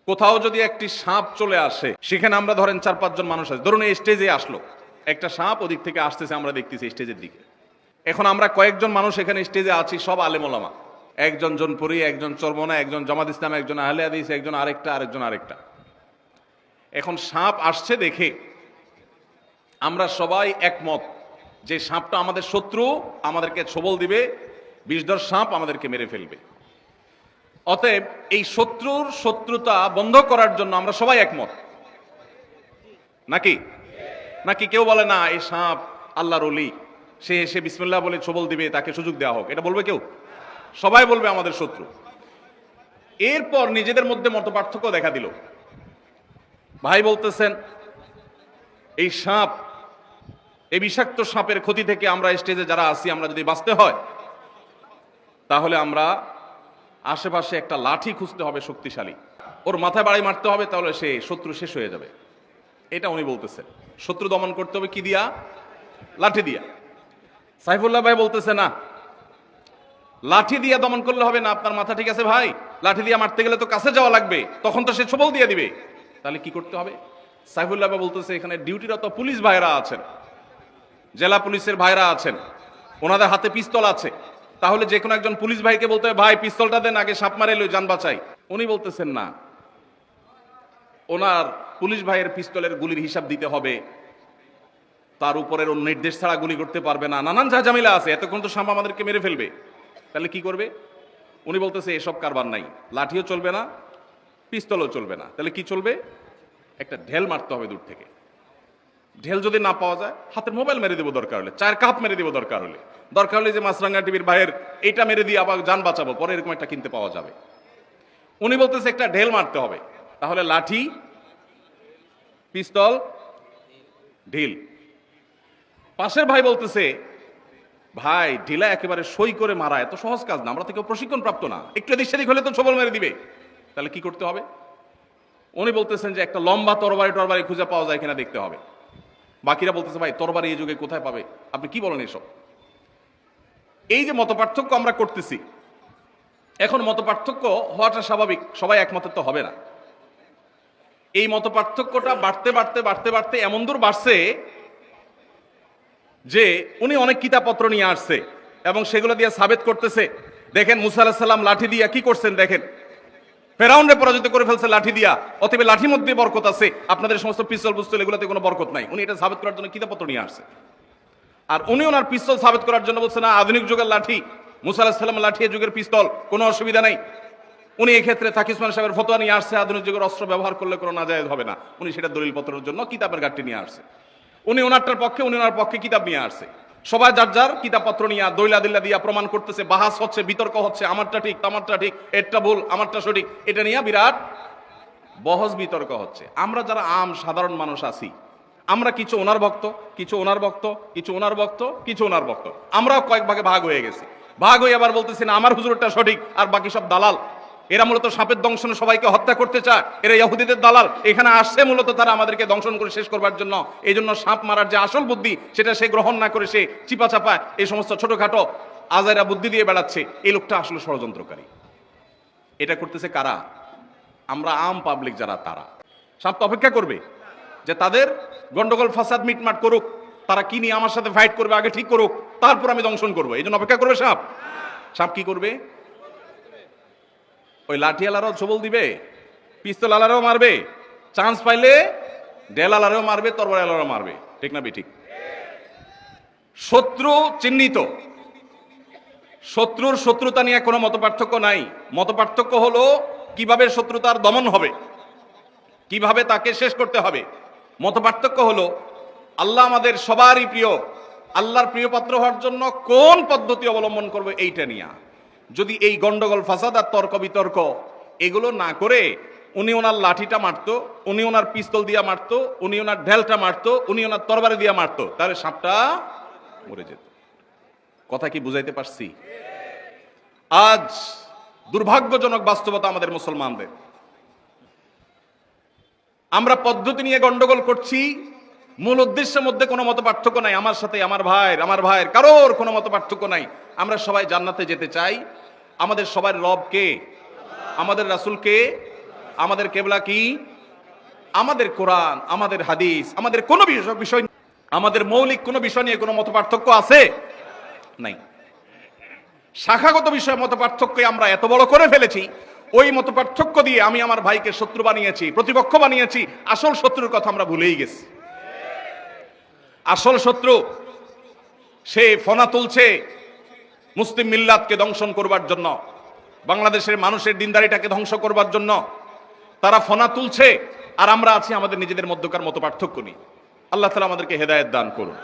কোথাও যদি একটি সাপ চলে আসে, সেখানে আমরা ধরেন 4-5 জন মানুষ আছে, ধরুন এই স্টেজে আসলো একটা সাপ, ওদিক থেকে আসতেছে, আমরা দেখতেছি স্টেজের দিকে। এখন আমরা কয়েকজন মানুষ এখানে স্টেজে আছি, সব আলেম ওলামা, একজন জনপুরি, একজন চরমনা, একজন জামাত ইসলাম, একজন আহলে হাদিস, একজন আরেকটা। এখন সাপ আসছে দেখে আমরা সবাই একমত যে সাপটা আমাদের শত্রু, আমাদেরকে ছোবল দিবে, বিষধর সাপ আমাদেরকে মেরে ফেলবে। অতএব এই শত্রুর শত্রুতা বন্ধ করার জন্য আমরা সবাই একমত, নাকি নাকি কেউ বলে না এই সাপ আল্লাহর ওলি, সে এসে বিসমিল্লাহ বলে ছোবল দিবে, তাকে সুযোগ দেওয়া হোক, এটা বলবে কেউ? সবাই বলবে আমাদের শত্রু। এরপর নিজেদের মধ্যে মতপার্থক্য দেখা দিল। ভাই বলতেছেন এই সাপ, এই বিষাক্ত সাপের ক্ষতি থেকে আমরা স্টেজে যারা আছি, আমরা যদি বাঁচতে হয় তাহলে আমরা আশেপাশে একটা লাঠি খুঁজতে হবে শক্তিশালী, ওর মাথায় বাড়ি মারতে হবে, তাহলে সে শত্রু শেষ হয়ে যাবে। এটা উনি বলতেছেন শত্রু দমন করতে হবে কি দিয়া? লাঠি দিয়া। সাইফুল্লাহ ভাই বলতেছে না, লাঠি দিয়া দমন করলে হবে না। আপনার মাথা ঠিক আছে ভাই, লাঠি দিয়া মারতে গেলে তো কাছে যাওয়া লাগবে, তখন তো সে ছোবল দিয়ে দিবে, তাহলে কি করতে হবে? সাইফুল্লাহ ভাই বলতেছে এখানে ডিউটিরত পুলিশ ভাইরা আছেন, জেলা পুলিশের ভাইরা আছেন, ওনাদের হাতে পিস্তল আছে, তাহলে যে কোনো একজন পুলিশ ভাইকে বলতে হবে ভাই পিস্তলটা দেন, আগে সাপ মারে লই, জান বাঁচাই। উনি বলতেছেন না, ওনার পুলিশ ভাইয়ের পিস্তলের গুলির হিসাব দিতে হবে, তার উপরের নির্দেশ ছাড়া গুলি করতে পারবে না, নানান ঝামেলা আছে, এতক্ষণ তো সাপ আমাদেরকে মেরে ফেলবে, তাহলে কি করবে? উনি বলতেছে এসব কারবার নাই, লাঠিও চলবে না, পিস্তলও চলবে না, তাহলে কি চলবে? একটা ঢেল মারতে হবে দূর থেকে। ঢেল যদি না পাওয়া যায়, হাতের মোবাইল মেরে দেবো, দরকার হলে 4 কাপ মেরে দেবো, দরকার হলে যে মাছরাঙ্গা টিভির ভাইয়ের এইটা মেরে দিয়ে আবার যান বাঁচাবো, পরে এরকম একটা কিনতে পাওয়া যাবে। উনি বলতেছে একটা ঢেল মারতে হবে, তাহলে লাঠি, পিস্তল, ঢিল। পাশের ভাই বলতেছে ভাই ঢিলা একেবারে সই করে মারা এত সহজ কাজ না, আমরা তো কেউ প্রশিক্ষণ প্রাপ্ত না, একটু এদিক সেদিক হলে তো ছোবল মেরে দিবে, তাহলে কি করতে হবে? উনি বলতেছেন যে একটা লম্বা তরবারি খুঁজে পাওয়া যায় কিনা দেখতে হবে। বাকিরা বলতেছে ভাই তরবারি এই যুগে কোথায় পাবে, আপনি কি বলেন এসব? এই যে মতপার্থক্য আমরা করতেছি, এখন মতপার্থক্য হওয়াটা স্বাভাবিক, সবাই একমতের তো হবে না। এই মতপার্থক্যটা বাড়তে এমন দূর বাড়ছে যে উনি অনেক কিতাবপত্র নিয়ে আসছে এবং সেগুলো দিয়ে সাবেত করতেছে। দেখেন মুসা আলাইহিস সালাম লাঠি দিয়া কি করছেন, দেখেন ফেরাউনরে পরাজিত করে ফেলছে লাঠি দিয়া, অতএব লাঠির মধ্যে বরকত আছে, আপনাদের সমস্ত পিস্তল বুস্তল এগুলোতে কোনো বরকত নাই। উনি এটা সাবেত করার জন্য কিতাবপত্র নিয়ে আসছে। আর উনি ওনার পিস্তল সাবেত করার জন্য বলছে না আধুনিক যুগের লাঠি, মুসা আলাইহিস সালাম লাঠি যুগের পিস্তল, কোনো অসুবিধা নাই। উনি এক্ষেত্রে তাকি উসমান সাহেবের ফতোয়া নিয়ে আসছে, আধুনিক যুগের অস্ত্র ব্যবহার করলে কোনো নাজায়েজ হবে না। উনি সেটা দলিলপত্রের জন্য কিতাবের ঘাটতি নিয়ে আসছে। উনি ওনারটার পক্ষে, উনি ওনার পক্ষে কিতাব নিয়ে আসছে। সবাই যার যার কিতাবপত্র নিয়ে দলিলাদিল্লা দিয়া প্রমাণ করতেছে, বাহাস হচ্ছে, বিতর্ক হচ্ছে, আমারটা ঠিক, তামারটা ঠিক, এরটা ভুল, আমারটা সঠিক, এটা নিয়ে বিরাট বহস বিতর্ক হচ্ছে। আমরা যারা আম সাধারণ মানুষ আছি, আমরা কিছু ওনার ভক্ত, কিছু ওনার ভক্ত, কিছু ওনার ভক্ত, কিছু ওনার ভক্ত, আমরাও কয়েক ভাগে ভাগ হয়ে গেছি। ভাগ হয়ে আবার বলতেছি না আমার হুজুরটা সঠিক আর বাকি সব দালাল। এরা মূলত সাপের দংশনে সবাইকে হত্যা করতে চায়, এরা ইহুদিদের দালাল। এখানে আসছে মূলত তারা আমাদেরকে দংশন করে শেষ করবার জন্য। এই জন্য সাপ মারার যে আসল বুদ্ধি সেটা সে গ্রহণ না করে সে চিপা চাপায় এই সমস্ত ছোটখাটো আজাইরা বুদ্ধি দিয়ে বেড়াচ্ছে। এই লোকটা আসলে ষড়যন্ত্রকারী। এটা করতেছে কারা? আমরা আম পাবলিক যারা, তারা। সাপ তো অপেক্ষা করবে যে তাদের গন্ডগোল ফাসাদ মিটমাট করুক, তারা কি নিয়ে আমার সাথে ফাইট করবে আগে ঠিক করুক, তারপর আমি দংশন করবো, এই জন্য অপেক্ষা করবে সাপ। সাপ কি করবে? ওই লাঠিওয়ালারাও ছোবল দিবে, পিস্তল আলারাও মারবে, চান্স পাইলে ঢেল আলারাও মারবে, তরবারি আলারাও মারবে, ঠিক না ঠিক? শত্রু চিহ্নিত, শত্রুর শত্রুতা নিয়ে কোনো মতপার্থক্য নাই। মতপার্থক্য হলো কিভাবে শত্রুতার দমন হবে, কিভাবে তাকে শেষ করতে হবে। মতপার্থক্য হলো আল্লাহ আমাদের সবারই প্রিয়, আল্লাহর প্রিয় পাত্র হওয়ার জন্য কোন পদ্ধতি অবলম্বন করবে এইটা নিয়ে। যদি এই গন্ডগোল ফাসাদ আর তর্ক বিতর্ক এগুলো না করে উনি ওনার লাঠিটা মারতো, উনি ওনার পিস্তল দিয়া মারতো, উনি ওনার ঢেলটা মারতো, উনি ওনার তরবারি দিয়া মারতো, তাহলে সাপটা মরে যেত। কথা কি বুঝাইতে পারছি? আজ দুর্ভাগ্যজনক বাস্তবতা আমাদের মুসলমানদের, আমরা পদ্ধতি নিয়ে গন্ডগোল করছি, মূল উদ্দেশ্যের মধ্যে কোনো মত পার্থক্য নাই। আমার সাথে আমার ভাইয়ের কারোর কোনো মত পার্থক্য নাই। আমরা সবাই জান্নাতে যেতে চাই। আমাদের সবার রব কে? আমাদের রাসূল কে? আমাদের কেবলা কি? আমাদের কোরআন, আমাদের হাদিস, আমাদের কোনো বিষয়, আমাদের মৌলিক কোনো বিষয় নিয়ে কোনো মত পার্থক্য আছে? নাই। শাখাগত বিষয়ে মত পার্থক্য আমরা এত বড় করে ফেলেছি, ওই মত পার্থক্য দিয়ে আমি আমার ভাইকে শত্রু বানিয়েছি, প্রতিপক্ষ বানিয়েছি। আসল শত্রুর কথা আমরা ভুলেই গেছি। আসল শত্রু সে ফনা তুলছে মুসলিম মিল্লাতকে ধ্বংসন করবার জন্য, বাংলাদেশের মানুষের দিনদারিটাকে ধ্বংস করবার জন্য তারা ফনা তুলছে, আর আমরা আছি আমাদের নিজেদের মধ্যকার মত পার্থক্য নিয়ে। আল্লাহ তাআলা আমাদেরকে হেদায়েত দান করুন।